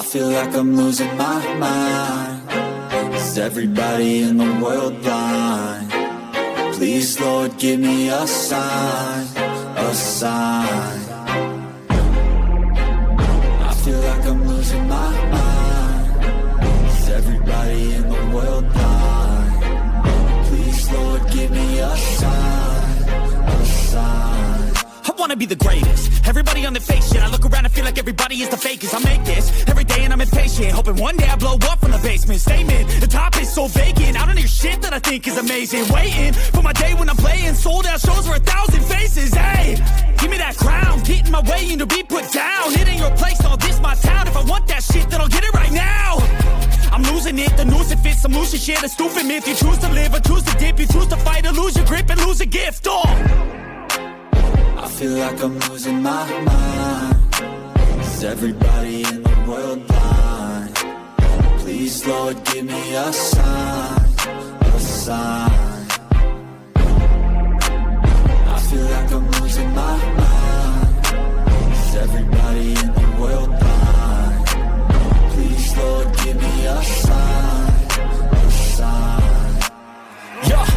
I feel like I'm losing my mind. Is everybody in the world blind? Please, Lord, give me a sign, a sign. I feel like I'm losing my mind. Is everybody in the world blind? Please, Lord, give me a sign, a sign. I wanna be the greatest. Everybody on the fake shit. I look around and feel like everybody is the fakest. I make this every day and I'm impatient, hoping one day I blow up from the basement. Statement, the top is so vacant. I don't hear shit that I think is amazing. Waiting for my day when I'm playing sold out shows for 1,000 faces. Hey, give me that crown, get in my way and to be put down. It ain't your place, all this my town. If I want that shit, then I'll get it right now. I'm losing it, the noose it fits, I'm losing shit. A stupid myth, you choose to live or choose to dip. You choose to fight or lose your grip and lose a gift. Oh, I feel like I'm losing my mind. Is everybody in the world blind? Please, Lord, give me a sign, a sign. I feel like I'm losing my mind. Is everybody in the world blind? Please, Lord, give me a sign, a sign. yeah.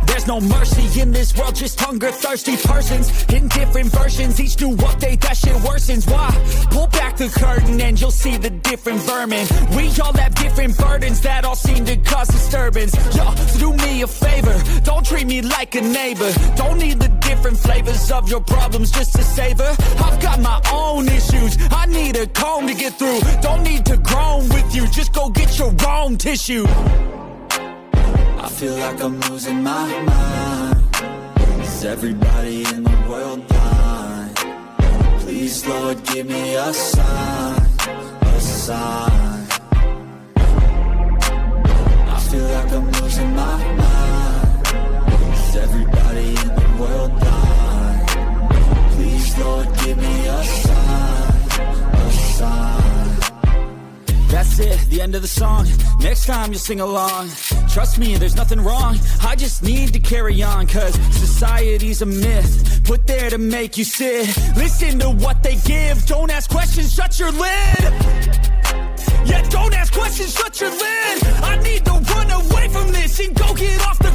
There's no mercy in this world, just hunger-thirsty persons in different versions. Each new update, that shit worsens. Why? Pull back the curtain and you'll see the different vermin. We all have different burdens that all seem to cause disturbance. Yo, so do me a favor, don't treat me like a neighbor. Don't need the different flavors of your problems just to savor. I've got my own issues, I need a comb to get through. Don't need to groan with you, just go get your own tissue. I feel like I'm losing my mind. Is everybody in the world blind? Please, Lord, give me a sign, a sign. I feel like I'm losing my mind. Is everybody in the world blind? Please, Lord, give me a sign, a sign. That's it, the end of the song. Next time you'll sing along. Trust me, there's nothing wrong. I just need to carry on, cause society's a myth put there to make you sit. Listen to what they give. Don't ask questions, shut your lid. Yeah, don't ask questions, shut your lid. I need to run away from this and go get off the